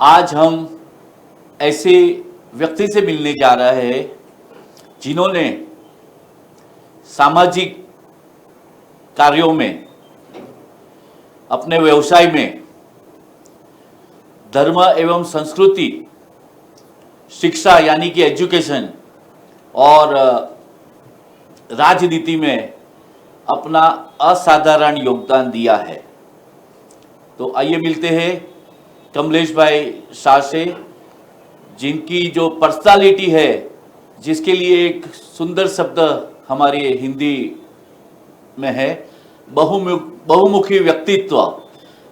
आज हम ऐसे व्यक्ति से मिलने जा रहे हैं जिन्होंने सामाजिक कार्यों में, अपने व्यवसाय में धर्म एवं संस्कृति, शिक्षा यानी कि एजुकेशन और राजनीति में अपना असाधारण योगदान दिया है। तो आइए मिलते हैं कमलेश भाई शाह से, जिनकी जो पर्सनालिटी है, जिसके लिए एक सुंदर शब्द हमारे हिंदी में है, बहुमुखी व्यक्तित्व,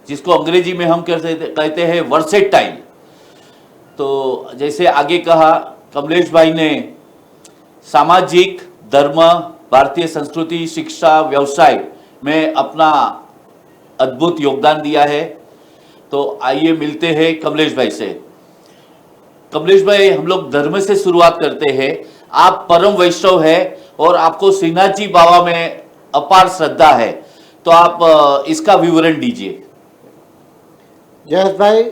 जिसको अंग्रेजी में हम कहते हैं वर्सेटाइल। तो जैसे आगे कहा, कमलेश भाई ने सामाजिक, धर्म, भारतीय संस्कृति, शिक्षा, व्यवसाय में अपना अद्भुत योगदान दिया है। तो आइए मिलते हैं कमलेश भाई से। कमलेश भाई, हम लोग धर्म से शुरुआत करते हैं। आप परम वैष्णव है और आपको श्रीनाथ जी बाबा में अपार श्रद्धा है, तो आप इसका विवरण दीजिए। जयेश भाई,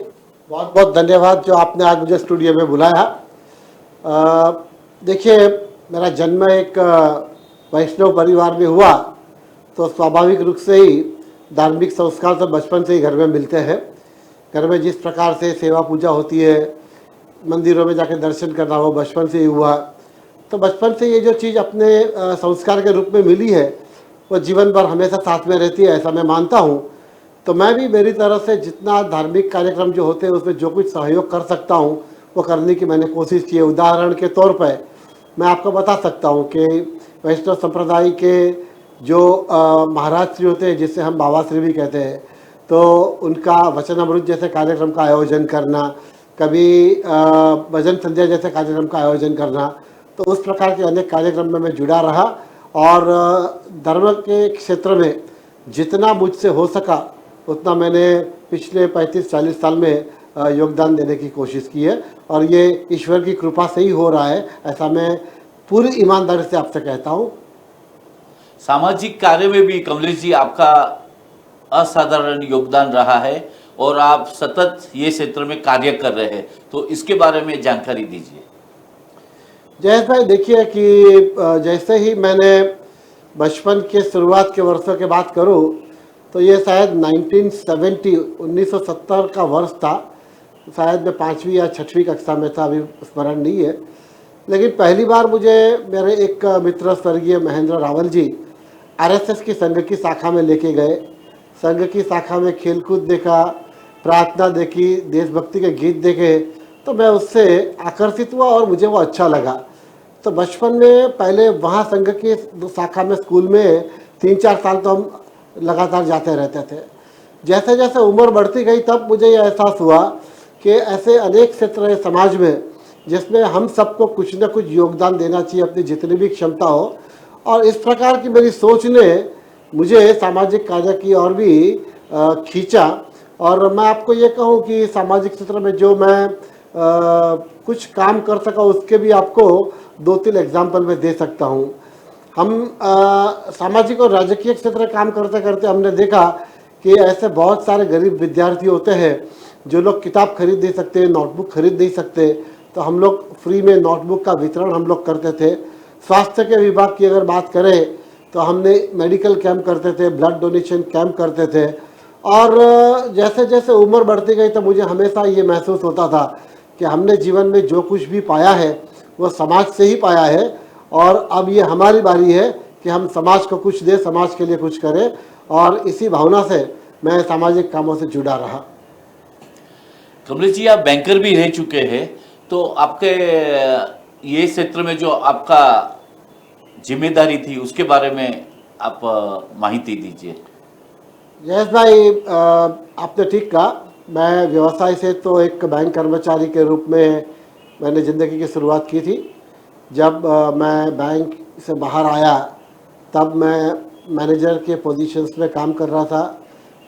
बहुत बहुत धन्यवाद जो आपने आज मुझे स्टूडियो में बुलाया। देखिए, मेरा जन्म एक वैष्णव परिवार में हुआ, तो स्वाभाविक रूप से ही धार्मिक संस्कार तो बचपन से ही घर में मिलते हैं। घर में जिस प्रकार से सेवा पूजा होती है, मंदिरों में जाकर दर्शन करना, वो बचपन से ही हुआ। तो बचपन से ये जो चीज़ अपने संस्कार के रूप में मिली है, वो जीवन भर हमेशा साथ में रहती है, ऐसा मैं मानता हूँ। तो मैं भी मेरी तरफ से जितना धार्मिक कार्यक्रम जो होते हैं उसमें जो कुछ सहयोग कर सकता हूँ वो करने की मैंने कोशिश की है। उदाहरण के तौर पर मैं आपको बता सकता हूँ कि वैष्णव संप्रदाय के जो महाराज श्री होते हैं, जिससे हम बाबा श्री भी कहते हैं, तो उनका वचनामृत जैसे कार्यक्रम का आयोजन करना, कभी भजन संध्या जैसे कार्यक्रम का आयोजन करना, तो उस प्रकार के अनेक कार्यक्रम में मैं जुड़ा रहा और धर्म के क्षेत्र में जितना मुझसे हो सका उतना मैंने पिछले 35-40 साल में योगदान देने की कोशिश की है, और ये ईश्वर की कृपा से ही हो रहा है, ऐसा मैं पूरी ईमानदारी से आपसे कहता हूँ। सामाजिक कार्य में भी कमलेश जी आपका असाधारण योगदान रहा है और आप सतत ये क्षेत्र में कार्य कर रहे हैं, तो इसके बारे में जानकारी दीजिए। जयेश भाई, देखिए कि जैसे ही मैंने बचपन के शुरुआत के वर्षों की बात करूं, तो ये शायद 1970 का वर्ष था। शायद मैं 5वीं या 6वीं कक्षा में था, अभी स्मरण नहीं है। लेकिन पहली बार मुझे मेरे एक मित्र स्वर्गीय महेंद्र रावल जी आरएसएस की संघ की शाखा में लेके गए। संघ की शाखा में खेलकूद देखा, प्रार्थना देखी, देशभक्ति के गीत देखे, तो मैं उससे आकर्षित हुआ और मुझे वो अच्छा लगा। तो बचपन में पहले वहाँ संघ की शाखा में स्कूल में 3-4 साल तो हम लगातार जाते रहते थे। जैसे जैसे उम्र बढ़ती गई तब मुझे ये एहसास हुआ कि ऐसे अनेक क्षेत्र हैं समाज में जिसमें हम सबको कुछ न कुछ योगदान देना चाहिए, अपनी जितनी भी क्षमता हो। और इस प्रकार की मेरी सोच ने मुझे सामाजिक कार्य की और भी खींचा। और मैं आपको ये कहूँ कि सामाजिक क्षेत्र में जो मैं कुछ काम कर सका उसके भी आपको 2-3 एग्जाम्पल में दे सकता हूँ। हम सामाजिक और राजकीय क्षेत्र में काम करते करते हमने देखा कि ऐसे बहुत सारे गरीब विद्यार्थी होते हैं जो लोग किताब खरीद नहीं सकते, नोटबुक खरीद नहीं सकते, तो हम लोग फ्री में नोटबुक का वितरण हम लोग करते थे। स्वास्थ्य के विभाग की अगर बात करें तो हमने मेडिकल कैंप करते थे, ब्लड डोनेशन कैंप करते थे। और जैसे जैसे उम्र बढ़ती गई तो मुझे हमेशा ये महसूस होता था कि हमने जीवन में जो कुछ भी पाया है वो समाज से ही पाया है, और अब ये हमारी बारी है कि हम समाज को कुछ दें, समाज के लिए कुछ करें। और इसी भावना से मैं सामाजिक कामों से जुड़ा रहा। कमलेश जी, आप बैंकर भी रह चुके हैं, तो आपके ये क्षेत्र में जो आपका जिम्मेदारी थी उसके बारे में आप माहिती दीजिए। यस भाई, आपने ठीक कहा। मैं व्यवसाय से तो एक बैंक कर्मचारी के रूप में मैंने ज़िंदगी की शुरुआत की थी। जब मैं बैंक से बाहर आया तब मैं मैनेजर के पोजीशंस में काम कर रहा था।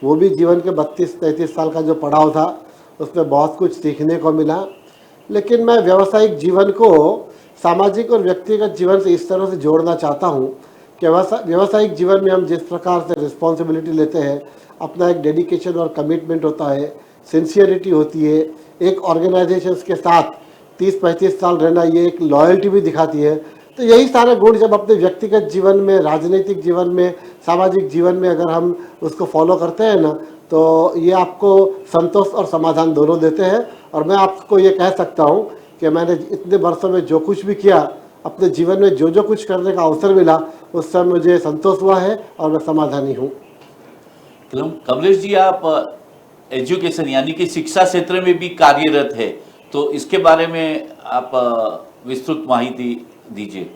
वो भी जीवन के 32-33 साल का जो पड़ाव था उसमें बहुत कुछ सीखने को मिला। लेकिन मैं व्यावसायिक जीवन को सामाजिक और व्यक्तिगत जीवन से इस तरह से जोड़ना चाहता हूँ कि व्यावसायिक जीवन में हम जिस प्रकार से रिस्पॉन्सिबिलिटी लेते हैं, अपना एक डेडिकेशन और कमिटमेंट होता है सिंसियरिटी होती है, एक ऑर्गेनाइजेशंस के साथ 30-35 साल रहना, ये एक लॉयल्टी भी दिखाती है। तो यही सारे गुण जब अपने व्यक्तिगत जीवन में, राजनीतिक जीवन में, सामाजिक जीवन में अगर हम उसको फॉलो करते हैं ना, तो ये आपको संतोष और समाधान दोनों देते हैं। और मैं आपको ये कह सकता हूँ कि मैंने इतने वर्षों में जो कुछ भी किया, अपने जीवन में जो जो कुछ करने का अवसर मिला, उससे मुझे संतोष हुआ है और मैं समाधानी हूँ। कमलेश जी, आप एजुकेशन यानी कि शिक्षा क्षेत्र में भी कार्यरत है, तो इसके बारे में आप विस्तृत माहिती दीजिए।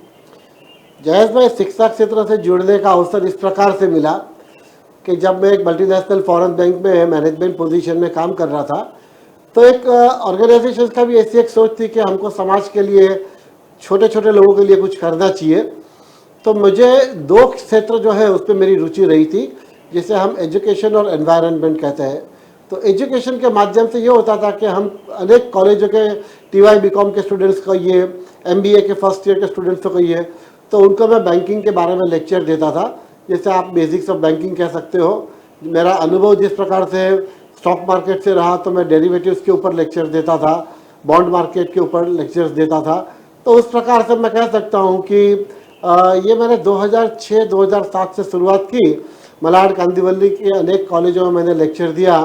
जयेश भाई, शिक्षा क्षेत्र से जुड़ने का अवसर इस प्रकार से मिला कि जब मैं एक मल्टीनेशनल फॉरेन बैंक में मैनेजमेंट पोजीशन में काम कर रहा था, तो एक ऑर्गेनाइजेशन का भी ऐसी एक सोच थी कि हमको समाज के लिए, छोटे छोटे लोगों के लिए कुछ करना चाहिए। तो मुझे दो क्षेत्र जो है उस पर मेरी रुचि रही थी, जिसे हम एजुकेशन और एनवायरनमेंट कहते हैं। तो एजुकेशन के माध्यम से ये होता था कि हम अनेक कॉलेजों के TY BCom के स्टूडेंट्स को कहिए, MBA के फर्स्ट ईयर के स्टूडेंट्स को कहिए, तो उनको मैं बैंकिंग के बारे में लेक्चर देता था, जैसे आप बेसिक्स ऑफ बैंकिंग कह सकते हो। मेरा अनुभव जिस प्रकार से स्टॉक मार्केट से रहा, तो मैं डेरिवेटिव्स के ऊपर लेक्चर देता था, बॉन्ड मार्केट के ऊपर लेक्चर्स देता था। तो उस प्रकार से मैं कह सकता हूँ कि ये मैंने 2006-2007 से शुरुआत की। मलाड कांदिवली के अनेक कॉलेजों में मैंने लेक्चर दिया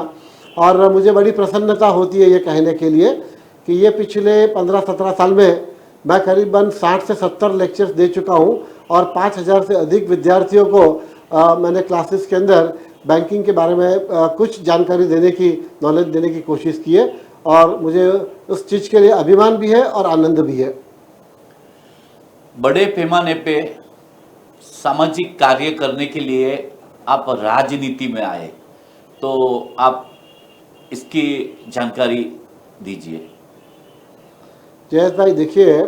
और मुझे बड़ी प्रसन्नता होती है ये कहने के लिए कि ये पिछले 15-17 साल में मैं करीबन 60 से 70 लेक्चर्स दे चुका हूँ और 5000 से अधिक विद्यार्थियों को मैंने क्लासेस के अंदर बैंकिंग के बारे में कुछ जानकारी देने की, नॉलेज देने की कोशिश की है और मुझे उस चीज़ के लिए अभिमान भी है और आनंद भी है। बड़े पैमाने पे सामाजिक कार्य करने के लिए आप राजनीति में आए, तो आप इसकी जानकारी दीजिए। जयेश भाई, देखिए,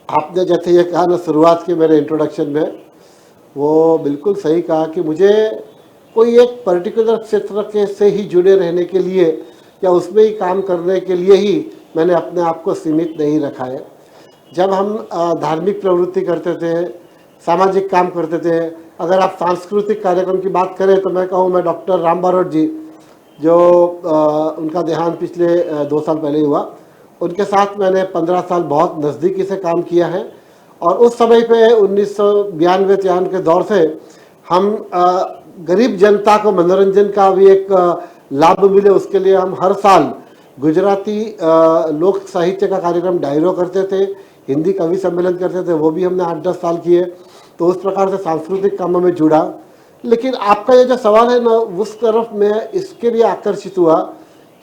आपने जैसे ये कहा ना शुरुआत की मेरे इंट्रोडक्शन में, वो बिल्कुल सही कहा कि मुझे कोई एक पर्टिकुलर क्षेत्र के से ही जुड़े रहने के लिए या उसमें ही काम करने के लिए ही मैंने अपने आप को सीमित नहीं रखा है। जब हम धार्मिक प्रवृत्ति करते थे, सामाजिक काम करते थे, अगर आप सांस्कृतिक कार्यक्रम की बात करें तो मैं कहूँ, मैं डॉक्टर राम बारोट जी, जो उनका देहांत पिछले 2 साल पहले हुआ, उनके साथ मैंने 15 साल बहुत नज़दीकी से काम किया है। और उस समय पे 1992-93 के दौर से हम गरीब जनता को मनोरंजन का भी एक लाभ मिले, उसके लिए हम हर साल गुजराती लोक साहित्य का कार्यक्रम डायरो करते थे, हिंदी कवि सम्मेलन करते थे, वो भी हमने 8-10 साल किए। तो उस प्रकार से सांस्कृतिक कामों में जुड़ा। लेकिन आपका ये जो सवाल है ना, उस तरफ मैं इसके लिए आकर्षित हुआ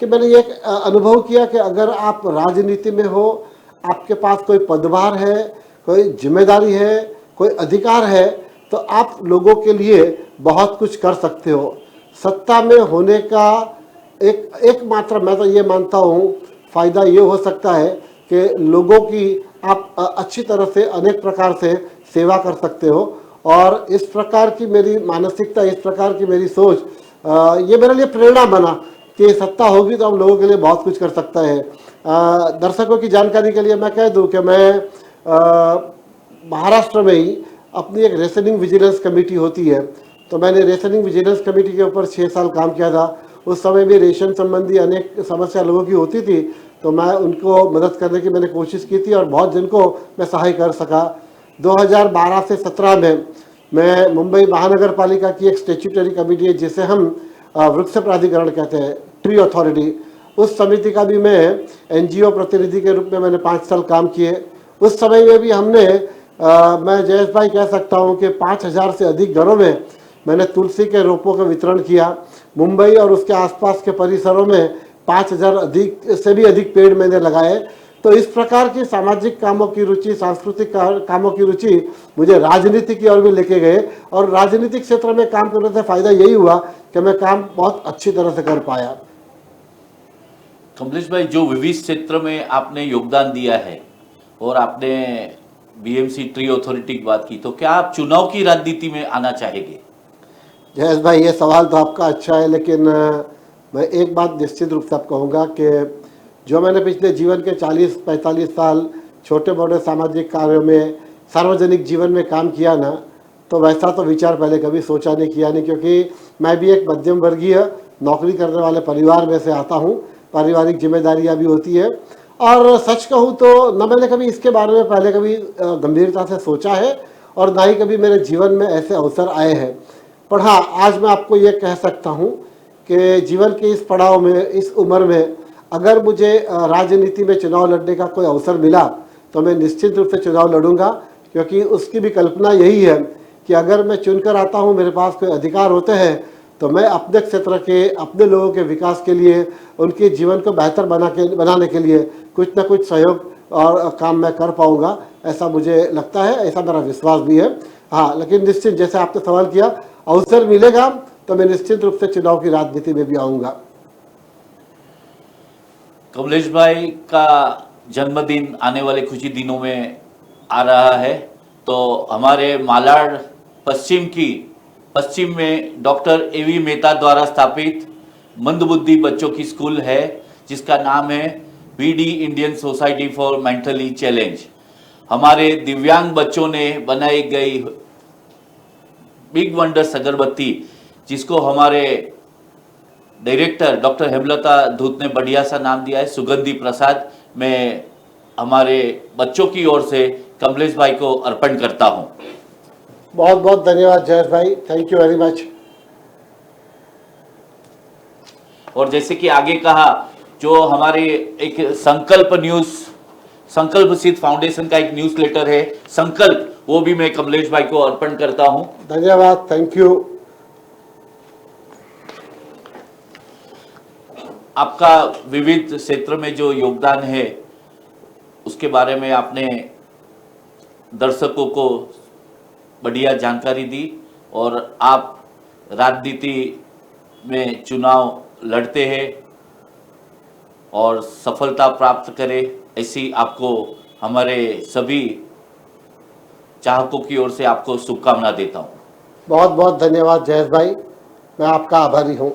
कि मैंने ये अनुभव किया कि अगर आप राजनीति में हो, आपके पास कोई पदभार है, कोई जिम्मेदारी है, कोई अधिकार है, तो आप लोगों के लिए बहुत कुछ कर सकते हो। सत्ता में होने का एकमात्र मैं तो ये मानता हूँ फ़ायदा ये हो सकता है कि लोगों की आप अच्छी तरह से अनेक प्रकार से सेवा कर सकते हो। और इस प्रकार की मेरी मानसिकता, इस प्रकार की मेरी सोच, ये मेरे लिए प्रेरणा बना कि सत्ता होगी तो हम लोगों के लिए बहुत कुछ कर सकता है। दर्शकों की जानकारी के लिए मैं कह दूं कि मैं महाराष्ट्र में ही अपनी एक रेशनिंग विजिलेंस कमेटी होती है, तो मैंने रेशनिंग विजिलेंस कमेटी के ऊपर 6 साल काम किया था। उस समय भी रेशन संबंधी अनेक समस्या लोगों की होती थी, तो मैं उनको मदद करने की मैंने कोशिश की थी और बहुत जिनको मैं सहाय कर सका। 2012 से 17 में मैं मुंबई महानगर पालिका की एक स्टेच्यूटरी कमेटी है, जिसे हम वृक्ष प्राधिकरण कहते हैं, ट्री अथॉरिटी, उस समिति का भी मैं NGO प्रतिनिधि के रूप में मैंने 5 साल काम किए। उस समय में भी हमने मैं जयेश भाई कह सकता हूँ कि 5000 से अधिक घरों में मैंने तुलसी के रोपों का वितरण किया। मुंबई और उसके आसपास के परिसरों में 5000 से भी अधिक पेड़ मैंने लगाए। तो इस प्रकार की सामाजिक कामों की रुचि, सांस्कृतिक कामों की रुचि मुझे राजनीति की ओर भी लेके गए और राजनीतिक क्षेत्र में काम करने से फायदा यही हुआ कि मैं काम बहुत अच्छी तरह से कर पाया। कमलेश भाई, जो विविध क्षेत्र में आपने योगदान दिया है और आपने BMC ट्री अथॉरिटी की बात की, तो क्या आप चुनाव की राजनीति में आना चाहेंगे? जयेश भाई, ये सवाल तो आपका अच्छा है, लेकिन मैं एक बात निश्चित रूप से आपको कहूँगा कि जो मैंने पिछले जीवन के 40-45 साल छोटे मोटे सामाजिक कार्यों में, सार्वजनिक जीवन में काम किया ना, तो वैसा तो विचार पहले कभी सोचा नहीं किया नहीं, क्योंकि मैं भी एक मध्यम वर्गीय नौकरी करने वाले परिवार में से आता हूँ, पारिवारिक जिम्मेदारियाँ भी होती है। और सच कहूँ तो न मैंने कभी इसके बारे में पहले कभी गंभीरता से सोचा है और ना ही कभी मेरे जीवन में ऐसे अवसर आए हैं। पर हाँ, आज मैं आपको ये कह सकता हूँ कि जीवन के इस पड़ाव में, इस उम्र में अगर मुझे राजनीति में चुनाव लड़ने का कोई अवसर मिला तो मैं निश्चित रूप से चुनाव लड़ूंगा, क्योंकि उसकी भी कल्पना यही है कि अगर मैं चुनकर आता हूँ, मेरे पास कोई अधिकार होते हैं, तो मैं अपने क्षेत्र के, अपने लोगों के विकास के लिए, उनके जीवन को बेहतर बनाने के लिए कुछ ना कुछ सहयोग और काम मैं कर पाऊंगा, ऐसा मुझे लगता है, ऐसा मेरा विश्वास भी है। हाँ, लेकिन निश्चित जैसे आपने सवाल किया, अवसर मिलेगा तो मैं निश्चित रूप से चुनाव की राजनीति में भी आऊँगा। कमलेश भाई का जन्मदिन आने वाले कुछ ही दिनों में आ रहा है, तो हमारे मालाड पश्चिम में डॉक्टर एवी मेहता द्वारा स्थापित मंदबुद्धि बच्चों की स्कूल है, जिसका नाम है BD Indian society for mentally challenge. हमारे दिव्यांग बच्चों ने बनाई गई बिग वंडर्स अगरबत्ती, जिसको हमारे डायरेक्टर डॉक्टर हेमलता धूत ने बढ़िया सा नाम दिया है सुगंधी प्रसाद, मैं हमारे बच्चों की ओर से कमलेश भाई को अर्पण करता हूं। बहुत बहुत धन्यवाद जयेश भाई, थैंक यू वेरी मच। और जैसे कि आगे कहा, जो हमारे एक संकल्प सिद्ध फाउंडेशन का एक न्यूज़लेटर है संकल्प, वो भी मैं कमलेश भाई को अर्पण करता हूं। धन्यवाद, थैंक यू। आपका विविध क्षेत्र में जो योगदान है उसके बारे में आपने दर्शकों को बढ़िया जानकारी दी, और आप राजनीति में चुनाव लड़ते हैं और सफलता प्राप्त करें, ऐसी आपको हमारे सभी चाहकों की ओर से आपको शुभकामना देता हूं। बहुत बहुत धन्यवाद जयेश भाई, मैं आपका आभारी हूँ।